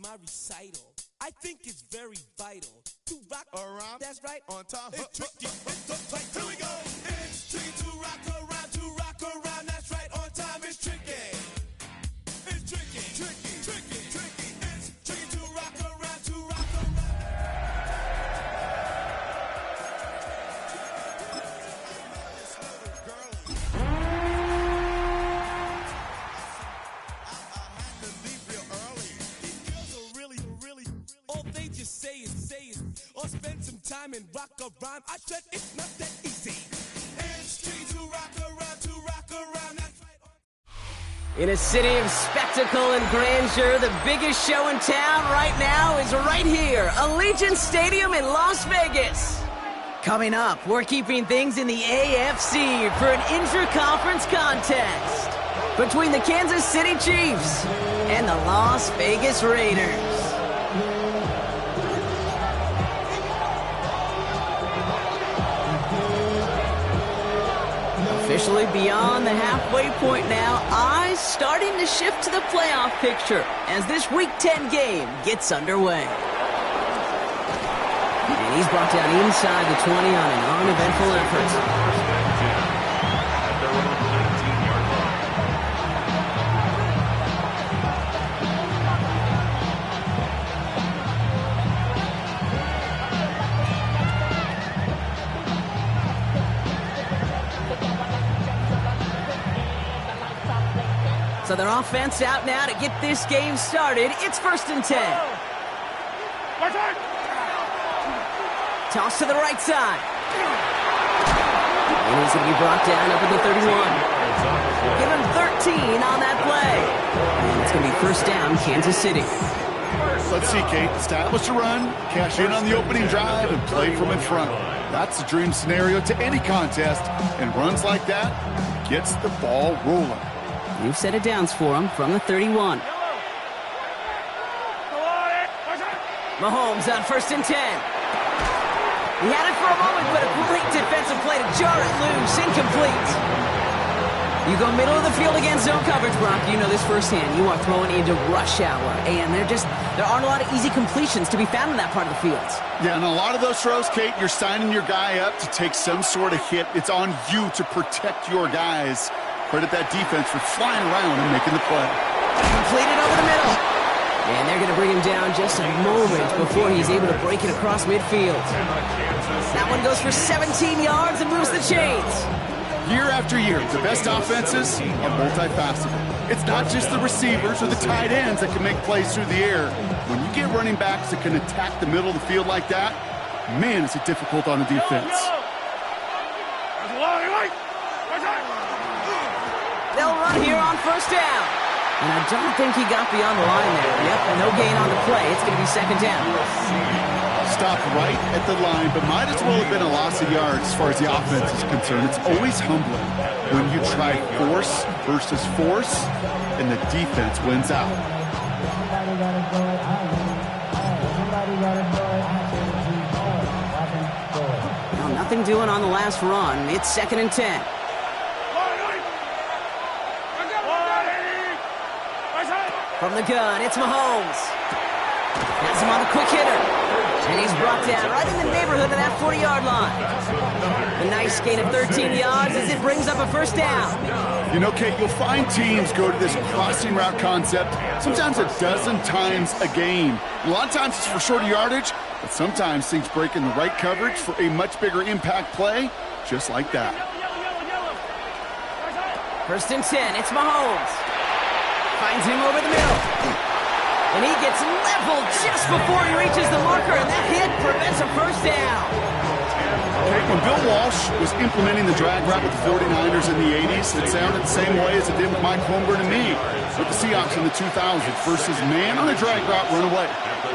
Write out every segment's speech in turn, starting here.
my recital. I think it's very vital to rock around. That's right. On time. It's tricky. It's the fight. Here we go. It's tricky to rock around. To rock around. That's right. On time. It's tricky. It's tricky. Tricky. Tricky. Tricky. It's tricky to rock around. To rock around. Or spend some time and rock a rhyme. I said it's not that easy. It's tricky to rock around, that's right. In a city of spectacle and grandeur, the biggest show in town right now is right here, Allegiant Stadium in Las Vegas. Coming up, we're keeping things in the AFC for an intra-conference contest between the Kansas City Chiefs and the Las Vegas Raiders. Officially beyond the halfway point now, eyes starting to shift to the playoff picture as this Week 10 game gets underway. And he's brought down inside the 20 on an uneventful effort. So their offense out now to get this game started. It's 1st and 10. Toss to the right side. And he's going to be brought down up at the 31. Give him 13 on that play. And it's going to be 1st down, Kansas City. Let's see, Kate. Establish a run, cash in on the opening drive, and play from in front. That's the dream scenario to any contest. And runs like that gets the ball rolling. New set of downs for him from the 31. Mahomes on 1st and 10. He had it for a moment, but a great defensive play to jar it loose. Incomplete. You go middle of the field against zone coverage, Brock. You know this firsthand. You are throwing into rush hour, and there aren't a lot of easy completions to be found in that part of the field. Yeah, and a lot of those throws, Kate, you're signing your guy up to take some sort of hit. It's on you to protect your guys. Credit that defense for flying around and making the play. Completed over the middle. And they're going to bring him down just a moment before he's able to break it across midfield. That one goes for 17 yards and moves the chains. Year after year, the best offenses are multifaceted. It's not just the receivers or the tight ends that can make plays through the air. When you get running backs that can attack the middle of the field like that, man, is it difficult on the defense. They'll run here on 1st down. And I don't think he got beyond the line there. Yep, no gain on the play. It's going to be 2nd down. Stopped right at the line, but might as well have been a loss of yards as far as the offense is concerned. It's always humbling when you try force versus force, and the defense wins out. Well, nothing doing on the last run. It's 2nd and 10. From the gun, it's Mahomes. Has him on the quick hitter. And he's brought down right in the neighborhood of that 40-yard line. A nice gain of 13 yards as it brings up a 1st down. You know, Kate, you'll find teams go to this crossing route concept sometimes a dozen times a game. A lot of times it's for shorter yardage, but sometimes things break in the right coverage for a much bigger impact play, just like that. 1st and 10, it's Mahomes. Finds him over the middle. And he gets leveled just before he reaches the marker, and that hit prevents a 1st down. Okay, when Bill Walsh was implementing the drag route with the 49ers in the 80s, it sounded the same way as it did with Mike Holmgren and me with the Seahawks in the 2000s versus man on a drag route, run away.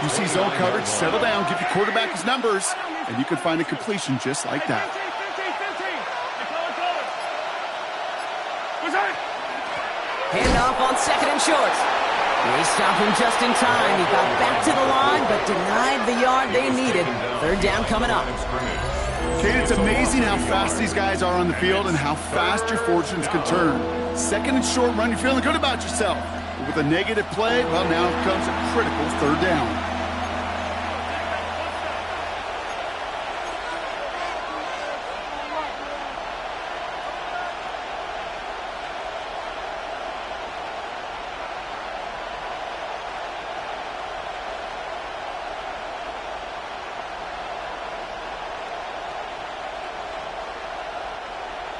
You see zone coverage, settle down, give your quarterback his numbers, and you can find a completion just like that. Handoff on 2nd and short. They stopped him just in time. He got back to the line, but denied the yard they needed. 3rd down coming up. Kate, it's amazing how fast these guys are on the field and how fast your fortunes can turn. 2nd and short run, you're feeling good about yourself. But With a negative play, well, now comes a critical third down.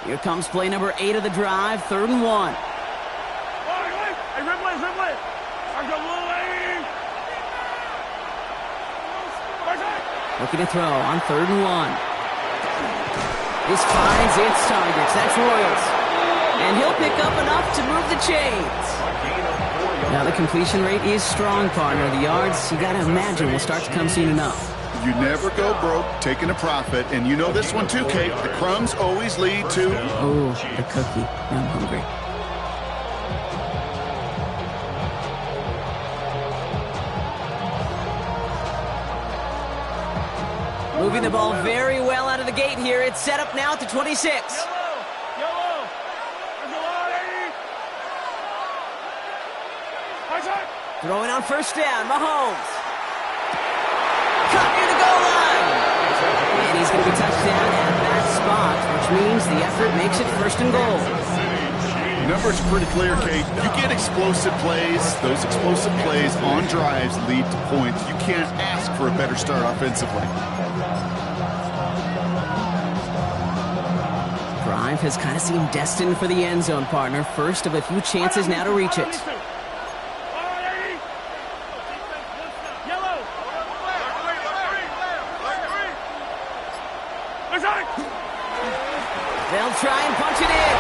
Here comes play number 8 of the drive, 3rd and 1. Looking to throw on 3rd and 1. This finds its targets. That's Royals. And he'll pick up enough to move the chains. Now the completion rate is strong, partner. The yards, you got to imagine, will start to come soon enough. You never go broke taking a profit, and you know this one too, Kate. The crumbs always lead to... Oh, the cookie. Now I'm hungry. Moving the ball very well out of the gate here. It's set up now at the 26. Throwing on 1st down, Mahomes. Cut near the goal line. And he's going to be touched down at that spot, which means the effort makes it 1st and goal. Numbers are pretty clear, Kate. You get explosive plays. Those explosive plays on drives lead to points. You can't ask for a better start offensively. Drive has kind of seemed destined for the end zone, partner. First of a few chances now to reach it. They'll try and punch it in.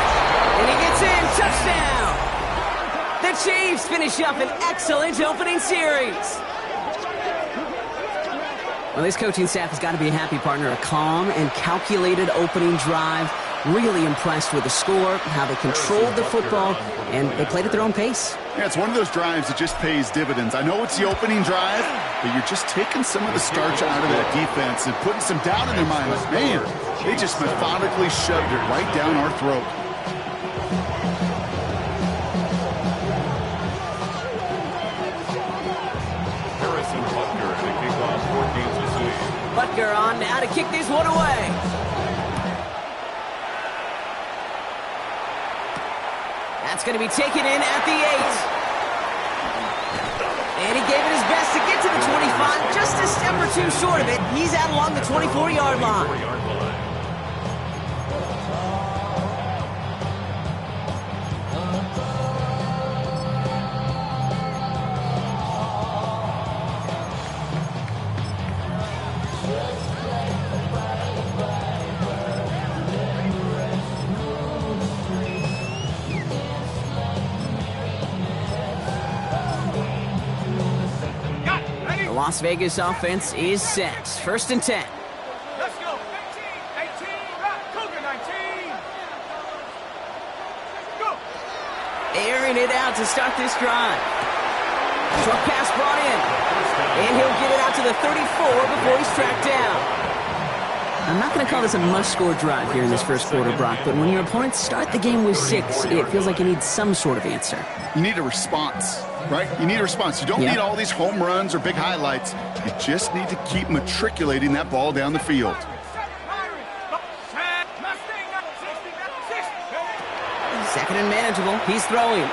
And he gets in. Touchdown. The Chiefs finish up an excellent opening series. Well, this coaching staff has got to be a happy partner. A calm and calculated opening drive. Really impressed with the score, how they controlled the football, and they played at their own pace. Yeah, it's one of those drives that just pays dividends. I know it's the opening drive, but you're just taking some of the starch out of that defense and putting some doubt in their mind. Like, man, they just methodically shoved it right down our throat. Harrison Butker to kick off for Kansas City. Butker on now to kick this one away. That's going to be taken in at the 8. And he gave it his best to get to the 25, just a step or two short of it. He's out along the 24-yard line. Las Vegas offense is set. 1st and 10. Let's go. 15, 18, Cougar 19. Go. Airing it out to start this drive. Short pass brought in. And he'll get it out to the 34 before he's tracked down. I'm not going to call this a must-score drive here in this first quarter, Brock, but when your opponents start the game with 6, it feels like you need some sort of answer. You need a response, right? You need a response. You don't need all these home runs or big highlights. You just need to keep matriculating that ball down the field. Second and manageable. He's throwing.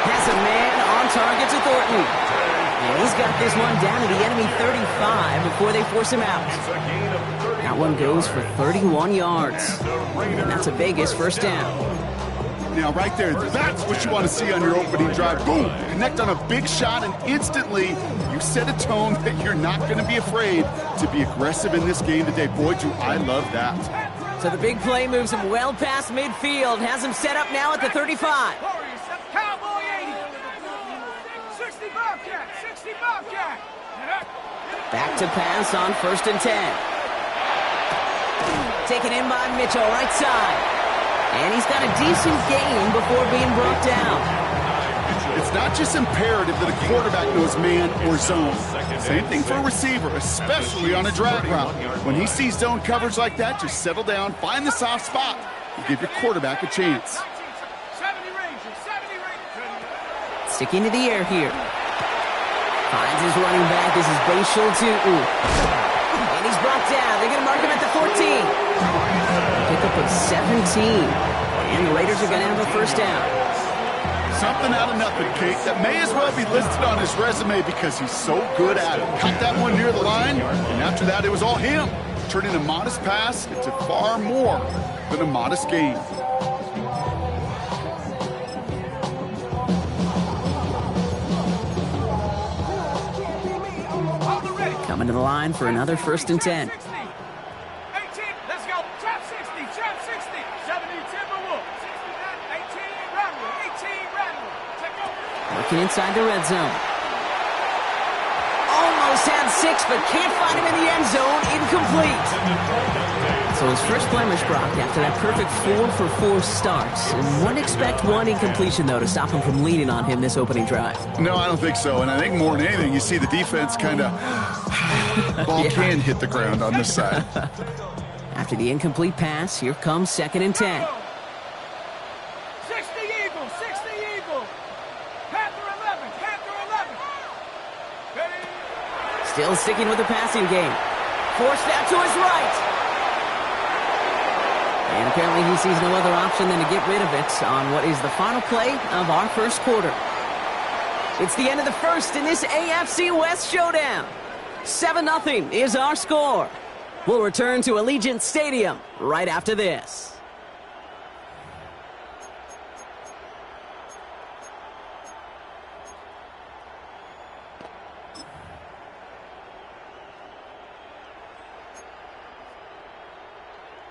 Has a man on target to Thornton. And he's got this one down to the enemy 35 before they force him out. That one goes for 31 yards. And that's a Vegas 1st down. Now, right there, that's what you want to see on your opening drive. Boom! Connect on a big shot, and instantly you set a tone that you're not going to be afraid to be aggressive in this game today. Boy, do I love that. So the big play moves him well past midfield. Has him set up now at the 35. Cowboy 80. 60 Bobcat. 60 Bobcat. Back to pass on 1st and 10. Taken in by Mitchell, right side. And he's got a decent gain before being brought down. It's not just imperative that a quarterback knows man or zone. Same thing for a receiver, especially on a drag route. When he sees zone coverage like that, just settle down, find the soft spot, and give your quarterback a chance. 70 Rangers, 70 Sticking to the air here. Finds his running back. This is Bashal Tutu. And he's brought down. They're going to mark him at the 14. Pickup of 17. And the Raiders are going to have a first down. Something out of nothing, Kate, that may as well be listed on his resume because he's so good at it. Caught that one near the line, and after that, it was all him. Turning a modest pass into far more than a modest gain. Coming to the line for another 1st and 10. 18, let's go. Trap 60, trap 60. 70, Timberwolf. 18, Rattler. 18, Rattler. Take over. Working inside the red zone. Almost had 6, but can't find him in the end zone. Incomplete. So his first blemish, Brock, after that perfect 4-for-4 start. And wouldn't expect one incompletion, though, to stop him from leaning on him this opening drive. No, I don't think so. And I think more than anything, you see the defense kind of... ball can hit the ground on this side. After the incomplete pass, here comes 2nd and 10. 60 Eagles, 60 Eagles. Panther 11, Panther 11. Ready? Still sticking with the passing game. Forced out to his right. And apparently he sees no other option than to get rid of it on what is the final play of our first quarter. It's the end of the first in this AFC West showdown. 7-0 is our score. We'll return to Allegiant Stadium right after this.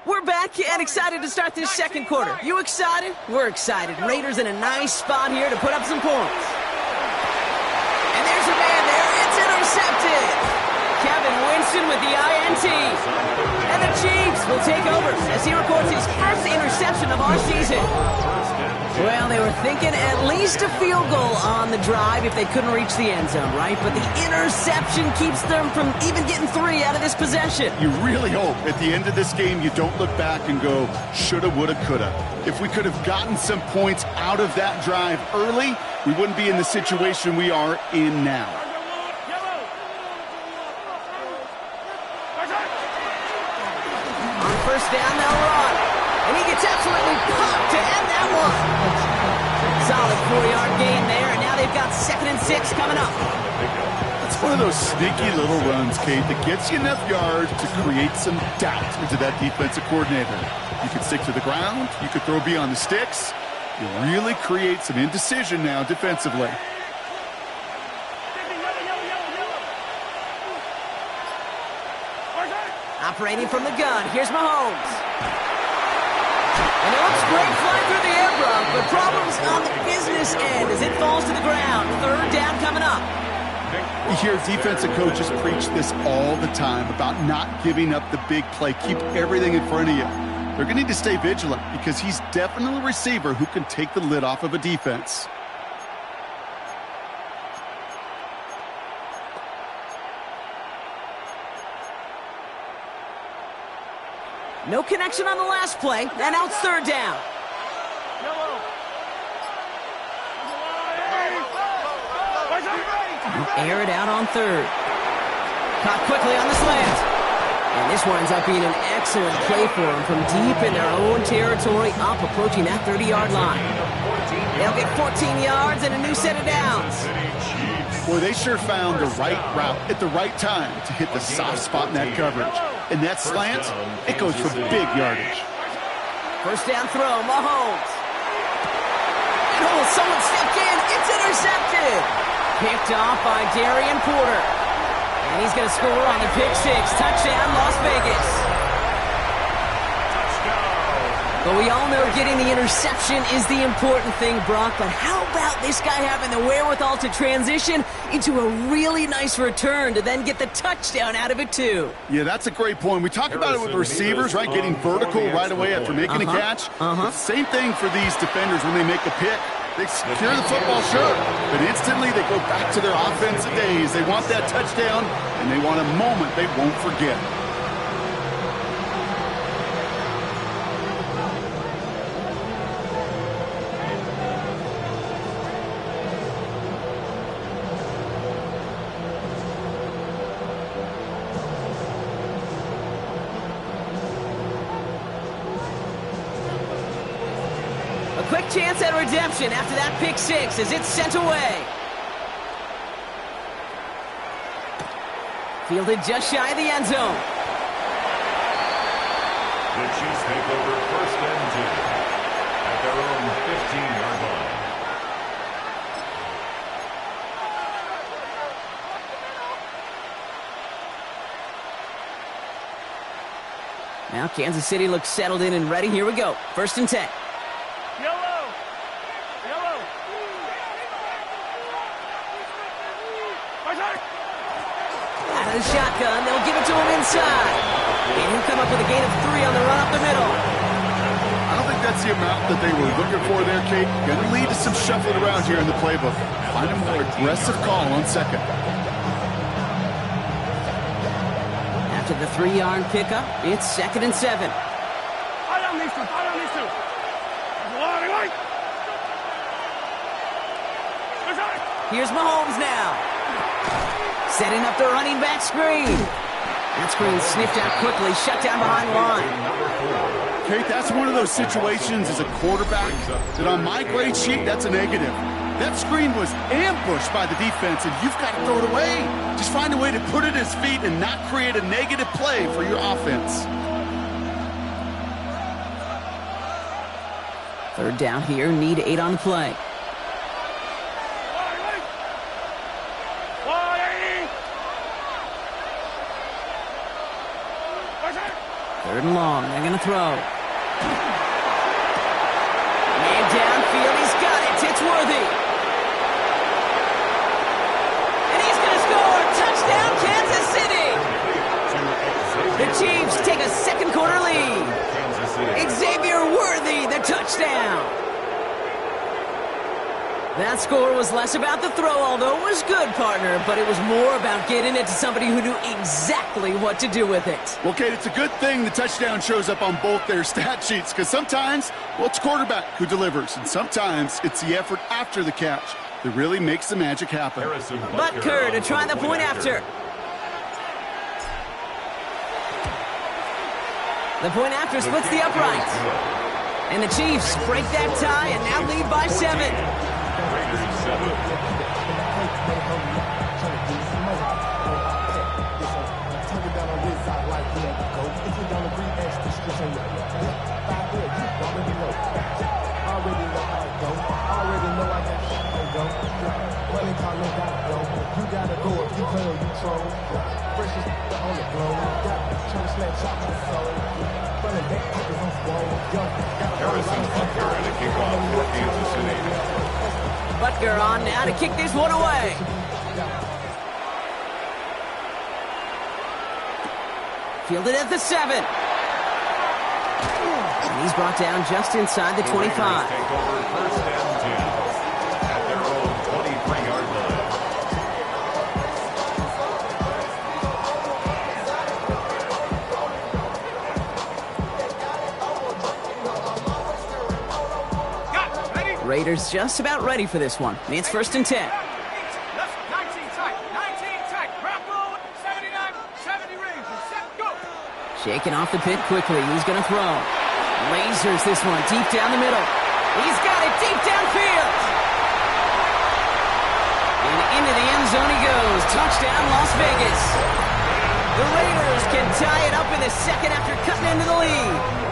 We're back and excited to start this second quarter. You excited? We're excited. Raiders in a nice spot here to put up some points. And there's a man there. It's intercepted. Kevin Winston with the INT. And the Chiefs will take over as he records his first interception of our season. Well, they were thinking at least a field goal on the drive if they couldn't reach the end zone, right? But the interception keeps them from even getting 3 out of this possession. You really hope at the end of this game you don't look back and go, shoulda, woulda, coulda. If we could have gotten some points out of that drive early, we wouldn't be in the situation we are in now. On first down, they'll run. And he gets absolutely popped to end that one. Solid 4-yard gain there, and now they've got 2nd and 6 coming up. It's one of those sneaky little runs, Kate, that gets you enough yards to create some doubt into that defensive coordinator. You can stick to the ground. You could throw beyond the sticks. You really create some indecision now defensively. Operating from the gun, here's Mahomes. And it looks great flying through the air, Brock, but problems on the business end as it falls to the ground. 3rd down coming up. You hear defensive coaches preach this all the time about not giving up the big play. Keep everything in front of you. They're going to need to stay vigilant because he's definitely a receiver who can take the lid off of a defense. No connection on the last play, and now it's 3rd down. Air it out on 3rd. Caught quickly on the slant. And this winds up being an excellent play for them from deep in their own territory, up approaching that 30-yard line. They'll get 14 yards and a new set of downs. Boy, they sure found the right route at the right time to hit the soft spot in that coverage. And that slant, it goes for big yardage. First down throw, Mahomes. And oh, someone stepped in. It's intercepted. Picked off by Darian Porter. And he's going to score on the pick 6. Touchdown, Las Vegas. But we all know getting the interception is the important thing, Brock. But how about this guy having the wherewithal to transition into a really nice return to then get the touchdown out of it, too? Yeah, that's a great point. We talk about it with receivers, right? Getting vertical right away after making a catch. Same thing for these defenders when they make a pick. They secure the football, sure, but instantly they go back to their offensive days. They want that touchdown, and they want a moment they won't forget. quick chance at redemption after that pick six as it's sent away. Fielded just shy of the end zone. The Chiefs take over 1st and 10 at their own 15-yard line. Now Kansas City looks settled in and ready. Here we go. 1st and 10. Yellow. Out of the shotgun, they'll give it to him inside. And he'll come up with a gain of 3 on the run up the middle. I don't think that's the amount that they were looking for there, Kate. Going to lead to some shuffling around here in the playbook. Find a more aggressive call on second. After the 3-yard pickup, it's 2nd and 7. Here's Mahomes now. Setting up the running back screen. That screen sniffed out quickly, shut down behind line. Kate, that's one of those situations as a quarterback that on my grade sheet, that's a negative. That screen was ambushed by the defense, and you've got to throw it away. Just find a way to put it at his feet and not create a negative play for your offense. 3rd down here, need 8 on the play. Third and long, they're going to throw. Man downfield, he's got it. It's Worthy. And he's going to score. Touchdown, Kansas City. The Chiefs take a second quarter lead. Xavier Worthy, the touchdown. That score was less about the throw, although it was good, partner, but it was more about getting it to somebody who knew exactly what to do with it. Well, Kate, it's a good thing the touchdown shows up on both their stat sheets, because sometimes, well, it's quarterback who delivers, and sometimes it's the effort after the catch that really makes the magic happen. Butker to try the point after. The point after splits the uprights. And the Chiefs break that tie and now lead by 7. Harrison Butker and a kickoff for Kansas City. Butker on now to kick this one away. Fielded at the 7. And he's brought down just inside the 25. Take over 1st and 10 at their own 23-yard line. Raiders just about ready for this one. It's 1st and 10. Left 19 tight. 19 tight. Bravo 79, 70 range. Set, go. Shaking off the pit quickly. He's going to throw. Lasers this one deep down the middle. He's got it deep downfield. And into the end zone he goes. Touchdown, Las Vegas. The Raiders can tie it up in the second after cutting into the lead.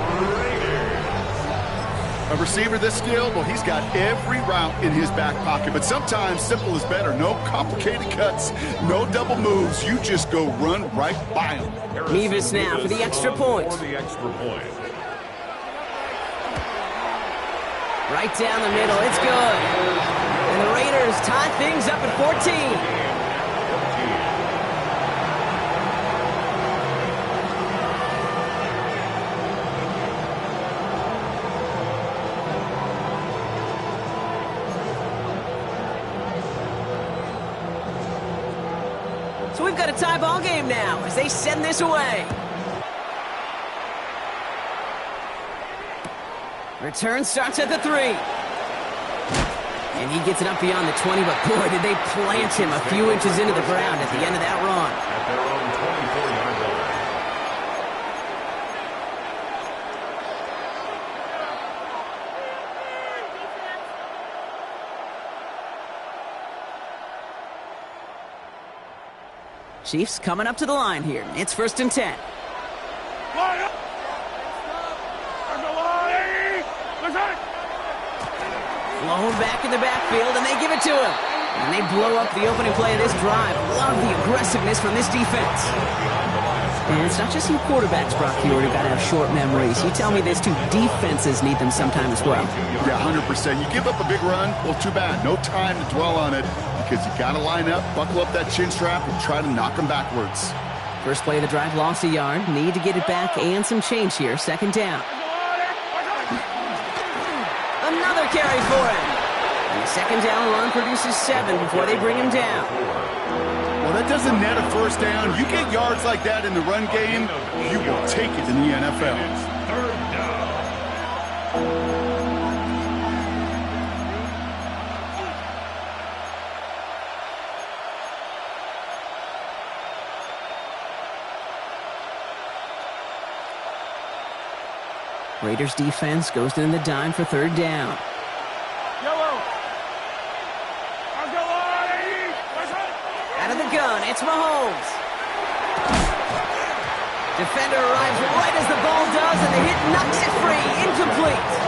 A receiver this skilled, well, he's got every route in his back pocket, but sometimes simple is better. No complicated cuts, no double moves. You just go run right by him. Mevis now for the extra point. Right down the middle, it's good. And the Raiders tie things up at 14. So we've got a tie ball game now as they send this away. Return starts at the 3. And he gets it up beyond the 20, but boy, did they plant him a few inches into the ground at the end of that run. At their own 24-yard line. Chiefs coming up to the line here. It's 1st and 10. Flown back in the backfield, and they give it to him. And they blow up the opening play of this drive. Love the aggressiveness from this defense. And it's not just you quarterbacks, Brock Huard, who got to have short memories. You tell me this too, defenses need them sometime as well. Yeah, 100%. You give up a big run, well, too bad. No time to dwell on it because you got to line up, buckle up that chin strap, and try to knock them backwards. First play of the drive, lost a yard. Need to get it back and some change here. 2nd down. Another carry for him. And the 2nd down run produces 7 before they bring him down. Well, that doesn't net a 1st down. You get yards like that in the run game, you will take it in the NFL. 3rd down. Raiders defense goes in the dime for 3rd down. Out of the gun, it's Mahomes. Defender arrives right as the ball does, and the hit knocks it free. Incomplete.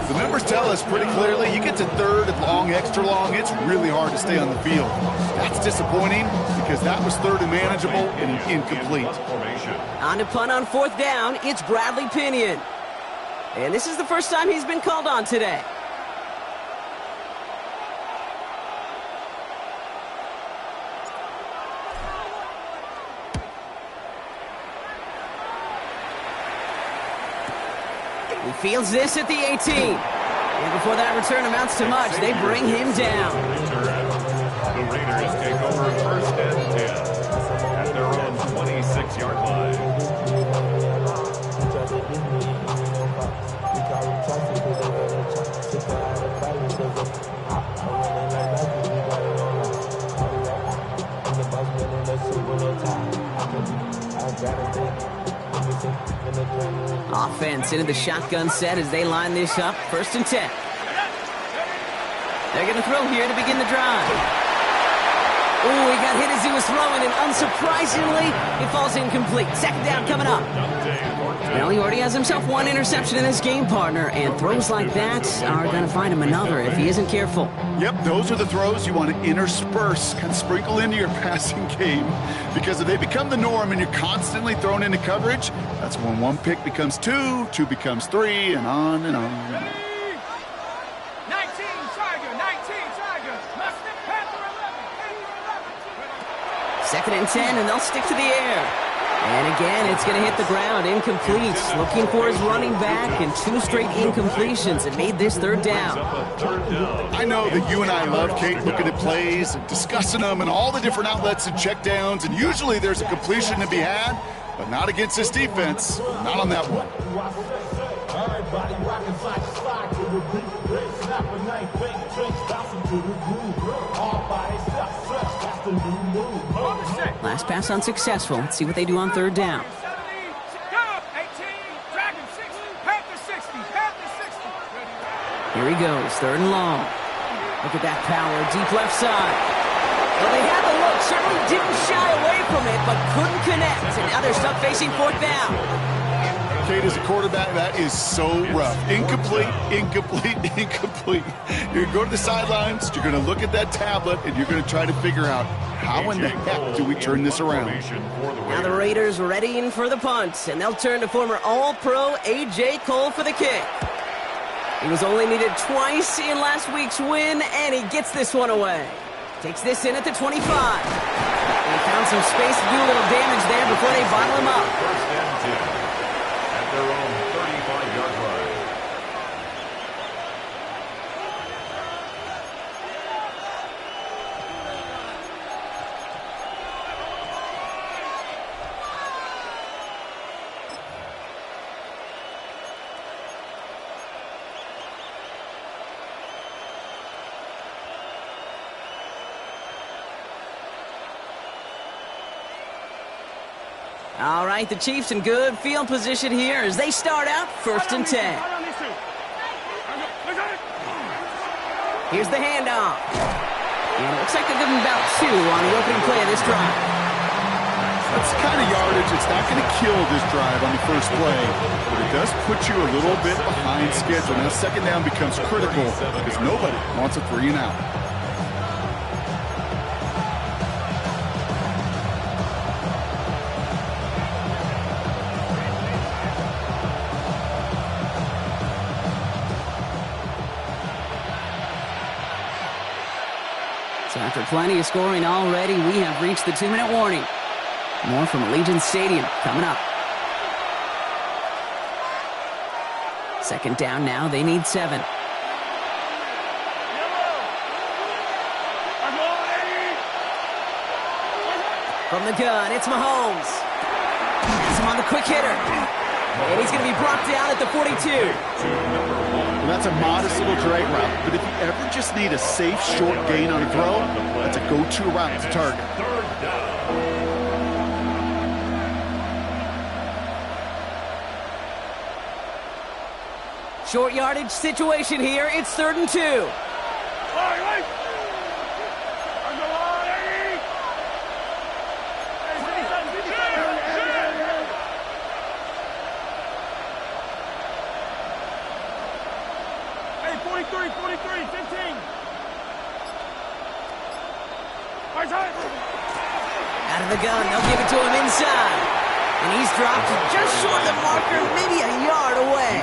The numbers tell us pretty clearly, you get to 3rd and long, extra long, it's really hard to stay on the field. That's disappointing because that was 3rd and manageable and an incomplete. On to punt on 4th down, it's Bradley Pinion. And this is the first time he's been called on today. He fields this at the 18. And before that return amounts to much, they bring him down. The Raiders take over 1st and 10 at their own 26-yard line. Offense into the shotgun set as they line this up. 1st and 10. They're going to throw here to begin the drive. Ooh, he got hit as he was throwing, and unsurprisingly, it falls incomplete. 2nd down coming up. Well, he already has himself 1 interception in his game, partner, and throws like that are going to find him another if he isn't careful. Yep, those are the throws you want to intersperse, kind of sprinkle into your passing game, because if they become the norm and you're constantly thrown into coverage, that's when 1 pick becomes 2, 2 becomes 3, and on and on and on. 19 Tiger, 19 Tiger. Mustard, Panther 11, 2nd and 10, and they'll stick to the air. And again, it's going to hit the ground, incomplete. Looking for his running back, and 2 straight incompletions. It made this 3rd down. I know that you and I love, Kate, looking at plays and discussing them and all the different outlets and checkdowns, and usually there's a completion to be had, but not against this defense. Not on that one. Last pass unsuccessful. Let's see what they do on 3rd down. 70, go, 18, Dragon 60, Panther 60, Panther 60. Here he goes, 3rd and long. Look at that power, deep left side. Well, they had the look, certainly didn't shy away from it, but couldn't connect. And now they're stuck facing 4th down. Kate, as a quarterback, that is so rough. Incomplete, incomplete, incomplete. You're going to go to the sidelines, you're going to look at that tablet, and you're going to try to figure out how in the heck do we turn this around. Now the Raiders readying for the punt, and they'll turn to former All-Pro A.J. Cole for the kick. He was only needed twice in last week's win, and he gets this one away. Takes this in at the 25. They found some space to do a little damage there before they bottle him up. 1st and 10 at their own 35-yard line. All right, the Chiefs in good field position here as they start out 1st and 10. Here's the handoff. And it looks like they'll give him about 2 on the opening play of this drive. That's the kind of yardage. It's not going to kill this drive on the first play, but it does put you a little bit behind schedule. Now, 2nd down becomes critical because nobody wants a 3 and out. So after plenty of scoring already, we have reached the 2-minute warning. More from Allegiant Stadium coming up. 2nd down now, they need 7. From the gun, it's Mahomes. He's him on the quick hitter. And he's going to be brought down at the 42. Well, that's a modest little drag route, but if you ever just need a safe, short gain on a throw, that's a go-to route to target. Short yardage situation here. It's 3rd and 2. Hey, 43, 15. Out of the gun, they'll give it to him inside. And he's dropped just short of the marker, maybe a yard away.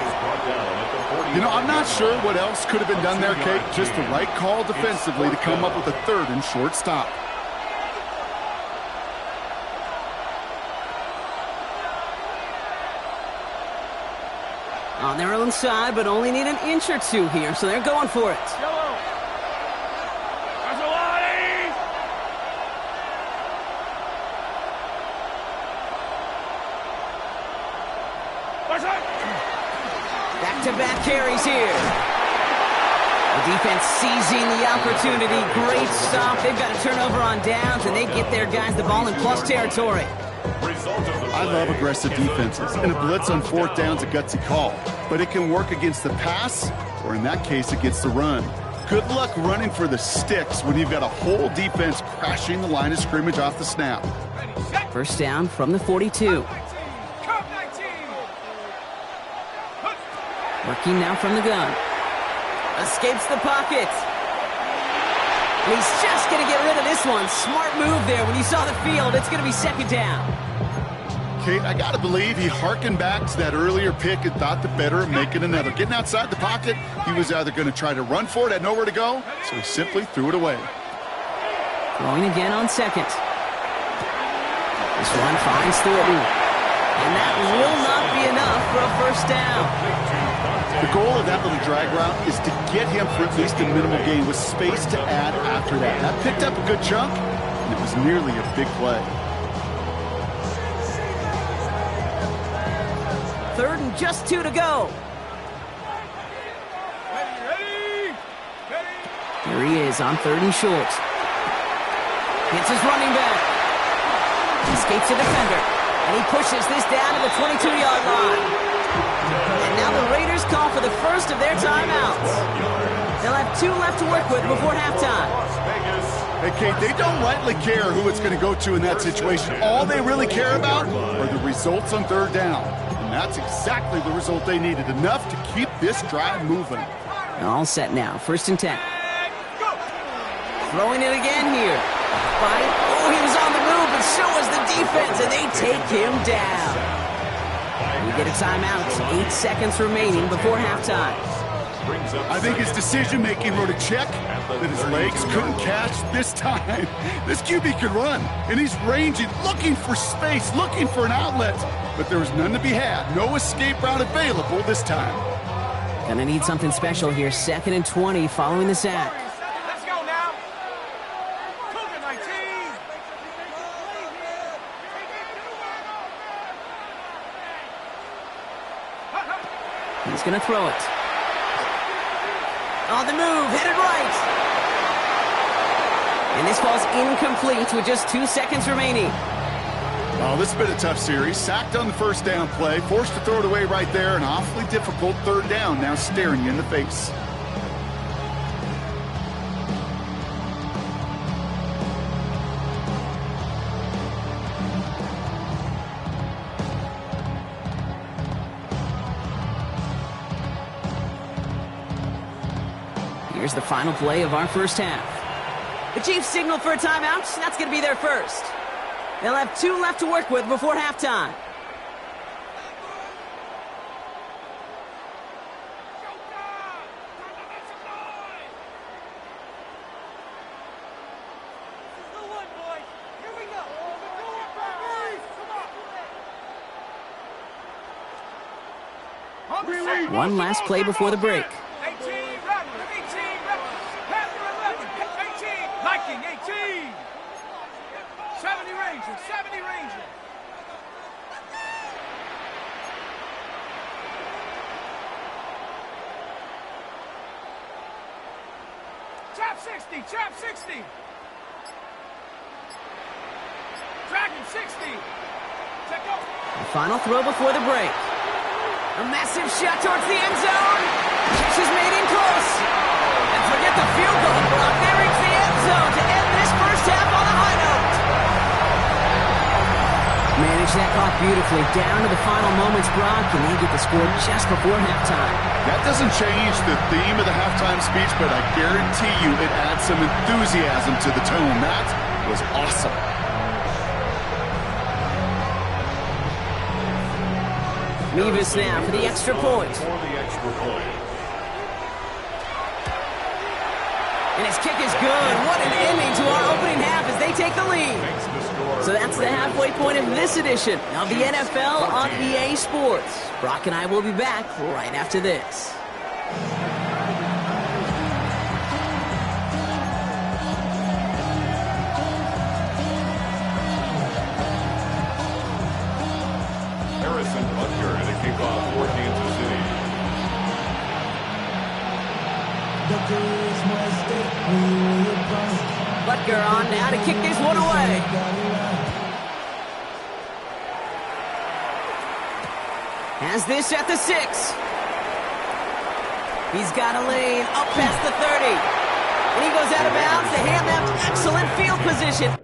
You know, I'm not sure what else could have been done there, Kate. Just the right call defensively to come up with a 3rd and short stop. On their own side, but only need an inch or 2 here, so they're going for it. Back-to-back carries here. The defense seizing the opportunity. Great stop. They've got a turnover on downs, and they get their guys the ball in plus territory. I love aggressive defenses, and a blitz on 4th down's a gutsy call. But it can work against the pass, or in that case, against the run. Good luck running for the sticks when you've got a whole defense crashing the line of scrimmage off the snap. 1st down from the 42. Working now from the gun. Escapes the pocket. And he's just going to get rid of this one. Smart move there. When you saw the field, it's going to be 2nd down. Kate, I got to believe he hearkened back to that earlier pick and thought the better of making another. Getting outside the pocket, he was either going to try to run for it, had nowhere to go, so he simply threw it away. Throwing again on 2nd. This one finds Thornton. And that will not be enough for a 1st down. The goal of that little drag route is to get him for at least a minimal gain with space to add after that. That picked up a good chunk, and it was nearly a big play. 3rd and just 2 to go. Here he is on 3rd and short. Hits his running back. Escapes a defender. And he pushes this down to the 22-yard line. And now the Raiders call for the first of their timeouts. They'll have 2 left to work with before halftime. Hey, Kate, they don't lightly care who it's going to go to in that situation. All they really care about are the results on 3rd down. And that's exactly the result they needed, enough to keep this drive moving. All set now, 1st and 10. Throwing it again here. Oh, he was on the move, but so was the defense, and they take him down. We get a timeout. 8 seconds remaining before halftime. I think his decision-making wrote a check that his legs couldn't catch this time. This QB could run, and he's ranging, looking for space, looking for an outlet. But there was none to be had. No escape route available this time. Gonna need something special here. 2nd and 20 following the sack. Let's go now. Cougar 19. He's gonna throw it. On the move, headed right. And this falls incomplete with just 2 seconds remaining. Oh, this has been a tough series. Sacked on the first down play, forced to throw it away right there, an awfully difficult third down now staring you in the face. Here's the final play of our first half. The Chiefs signal for a timeout. That's going to be their first. They'll have 2 left to work with before halftime. One last play before the break. 18, Rattler, 18, Rattler, Panther 11, 18, Viking 18, 70 Rangers, 70 Rangers. Chap 60, Chap 60. Dragon 60. Check out. The final throw before the break. A massive shot towards the end zone. Catch is made in close. And forget the field goal block. They reach the end zone to end this first half on a high note. Manage that clock beautifully down to the final moments, Brock, and they get the score just before halftime. That doesn't change the theme of the halftime speech, but I guarantee you it adds some enthusiasm to the tone. That was awesome. Mevis now for the extra point. For the extra point. And his kick is good. What an ending to our opening half as they take the lead. Makes the score. So that's the halfway point of this edition of the NFL on EA Sports. Brock and I will be back right after this. Harrison Butker to kick off for Kansas City. Butker on now to kick this one away. Has this at the 6. He's got a lane up past the 30. And he goes out of bounds to hand them excellent field position.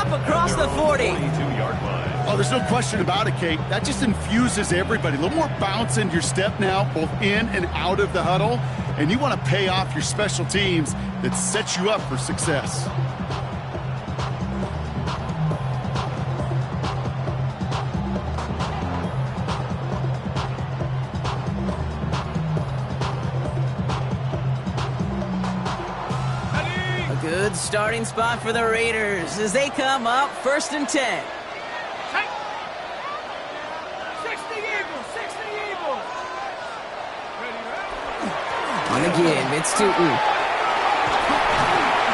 up across the 40. 22-yard line. Oh, there's no question about it, Kate. That just infuses everybody. A little more bounce into your step now, both in and out of the huddle. And you want to pay off your special teams that sets you up for success. Good starting spot for the Raiders as they come up 1st and 10. Tight. 60 Eagles, 60 Eagles. Ready, ready. On the give, it's Tootin.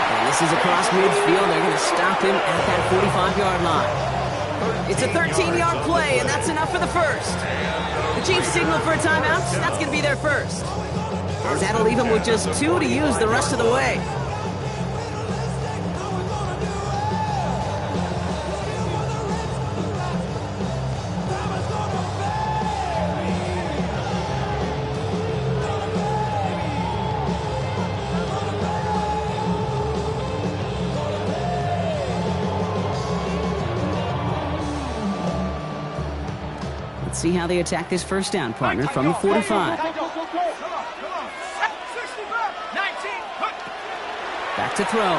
And this is across midfield. They're going to stop him at that 45-yard line. It's a 13-yard play, and that's enough for the first. The Chiefs signal for a timeout. That's going to be their first. As that'll leave him with just 2 to use the rest of the way. See how they attack this first down, partner, from the 45. Come on. 60 back. 19. Put. Back to throw.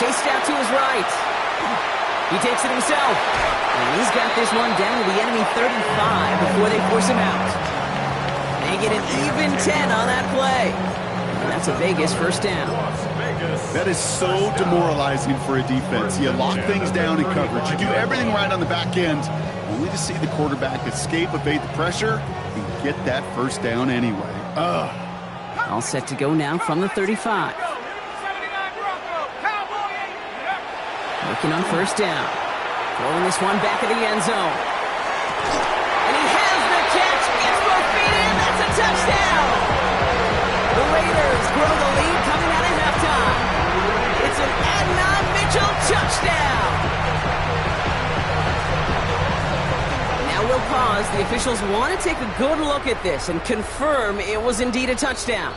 Chased out to his right. He takes it himself. And he's got this one down to the enemy 35 before they force him out. They get an even 10 on that play. And that's a Vegas first down. That is so demoralizing for a defense. You lock things down in coverage. You do everything right on the back end, only to see the quarterback escape, evade the pressure, and get that first down anyway. All set to go now from the 35. 79 Bronco. Cowboy 8. Working on first down. Throwing this one back of the end zone. And he has the catch. Gets both feet in. That's a touchdown. The Raiders grow the lead coming out of halftime. It's an Adnan Mitchell touchdown. Now we'll pause. The officials want to take a good look at this and confirm it was indeed a touchdown.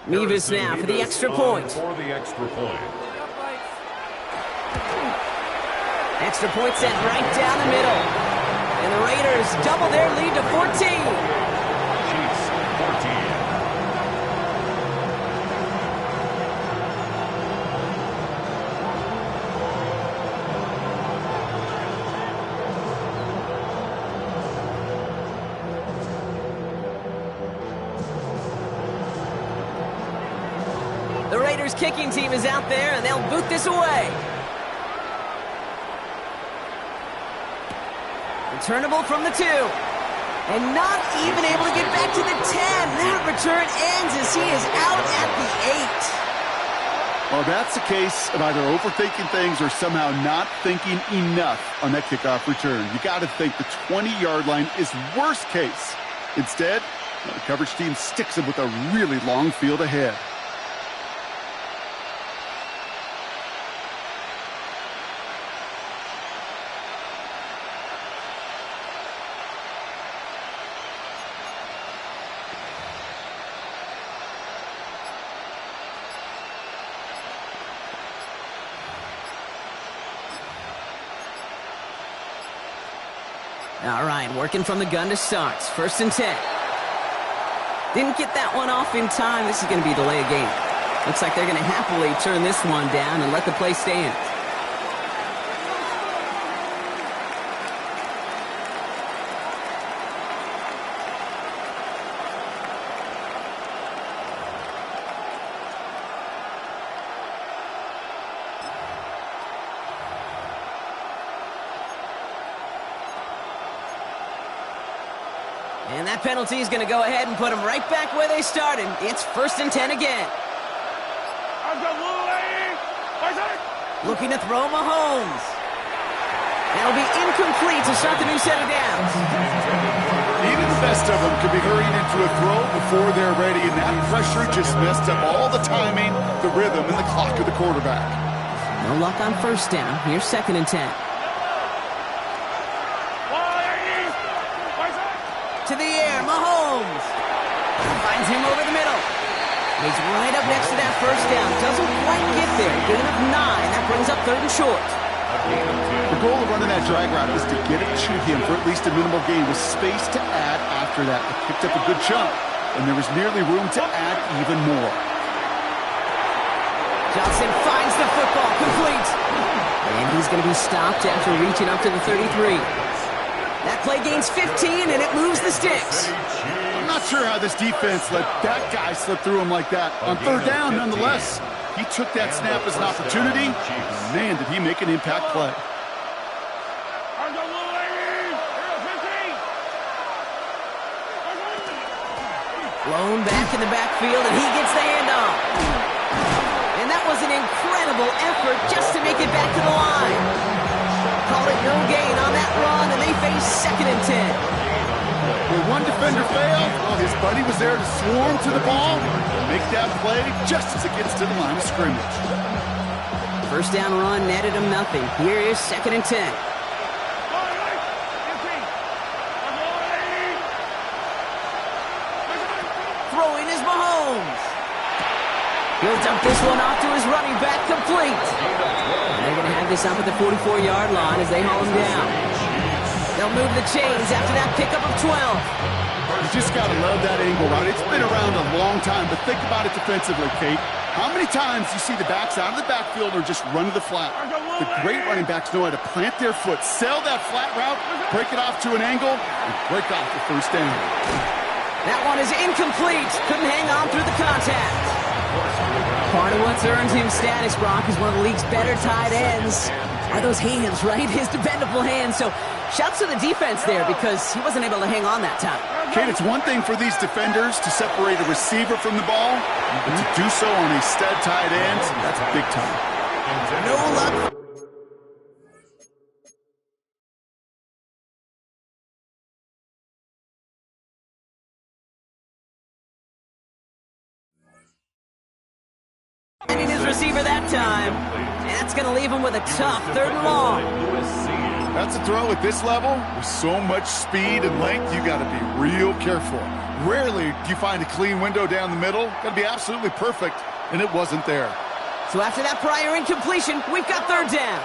Mevis now for the extra point. For the extra point. Extra point set right down the middle. And the Raiders double their lead to 14. Chiefs 14. The Raiders kicking team is out there, and they'll boot this away. Returnable from the 2. And not even able to get back to the 10. That return ends as he is out at the 8. Well, that's the case of either overthinking things or somehow not thinking enough on that kickoff return. You got to think the 20-yard line is worst case. Instead, the coverage team sticks him with a really long field ahead. All right, working from the gun to start. 1st and 10. Didn't get that one off in time. This is going to be a delay of game. Looks like they're going to happily turn this one down and let the play stand. And that penalty is going to go ahead and put them right back where they started. It's 1st and 10 again. Looking to throw Mahomes. That'll be incomplete to start the new set of downs. Even best of them could be hurrying into a throw before they're ready, and that pressure just messed up all the timing, the rhythm, and the clock of the quarterback. No luck on first down. Here's 2nd and 10. To the air, Mahomes. Finds him over the middle. He's right up next to that first down. Doesn't quite get there. Gain of 9. That brings up 3rd and short. The goal of running that drag route is to get it to him for at least a minimal gain with space to add after that. They picked up a good chunk, and there was nearly room to add even more. Johnson finds the football, complete. And he's going to be stopped after reaching up to the 33. That play gains 15, and it moves the sticks. I'm not sure how this defense let that guy slip through him like that. On 3rd down, nonetheless, he took that snap as an opportunity. Man, did he make an impact play. Blown back in the backfield, and he gets the handoff. And that was an incredible effort just to make it back to the line. Call it no gain on that run, and they face 2nd and 10. Where one defender failed, well, his buddy was there to swarm to the ball and make that play just as it gets to the line of scrimmage. First down run netted him nothing. Here is 2nd and 10. Throwing is Mahomes. He'll dump this one off to his running back, complete. And they're going to have this up at the 44-yard line as they haul him down. They'll move the chains after that pickup of 12. You just got to love that angle route. It's been around a long time, but think about it defensively, Kate. How many times do you see the backs out of the backfield or just run to the flat? The great running backs know how to plant their foot, sell that flat route, break it off to an angle, and break off the first down. That one is incomplete. Couldn't hang on through the contact. Part of what's earned him status, Brock, is one of the league's better tight ends. Are those hands, right? His dependable hands. So shouts to the defense there because he wasn't able to hang on that time. Kate, it's one thing for these defenders to separate a receiver from the ball, but to do so on a stud tight end, that's big time. No luck. And his receiver that time. And that's going to leave him with a tough 3rd and long. That's a throw at this level. With so much speed and length, you got to be real careful. Rarely do you find a clean window down the middle. Got to be absolutely perfect, and it wasn't there. So after that prior incompletion, we've got 3rd down.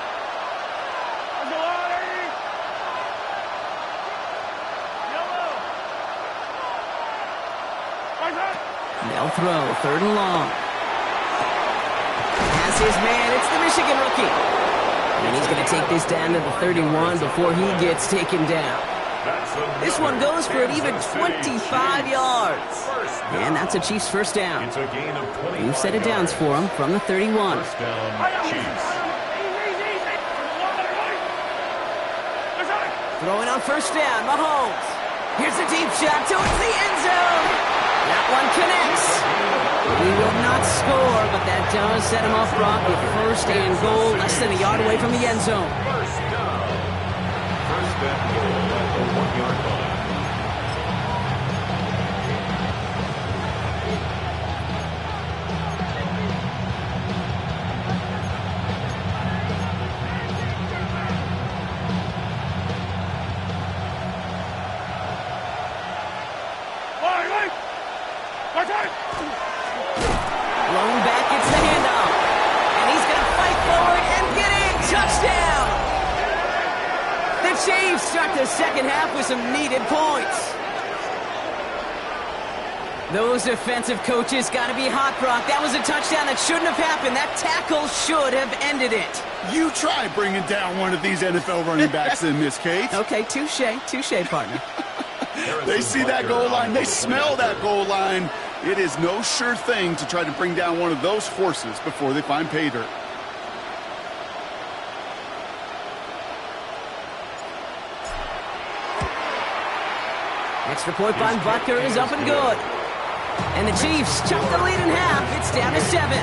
They'll throw 3rd and long. That's his man. It's the Michigan rookie. And he's going to take this down to the 31 before he gets taken down. This one goes for an even 25 yards. And that's a Chiefs first down. New set of downs for him from the 31. First down, Chiefs. Throwing on first down, Mahomes. Here's a deep shot towards the end zone. That one connects. He will not score, but that does set him off, Brock, with 1st and goal, less than a yard away from the end zone. First down. First and goal at the 1-yard line. Blown back, it's the handoff. And he's going to fight forward and get in. Touchdown! The Chiefs start the second half with some needed points. Those defensive coaches got to be hot, Brock. That was a touchdown that shouldn't have happened. That tackle should have ended it. You try bringing down one of these NFL running backs in, Miss Kate. Okay, touche, partner. They see that goal line. They smell that goal line. It is no sure thing to try to bring down one of those horses before they find pay dirt. Extra point by Butker is up and good. And the Chiefs chop the lead in half. It's down to 7.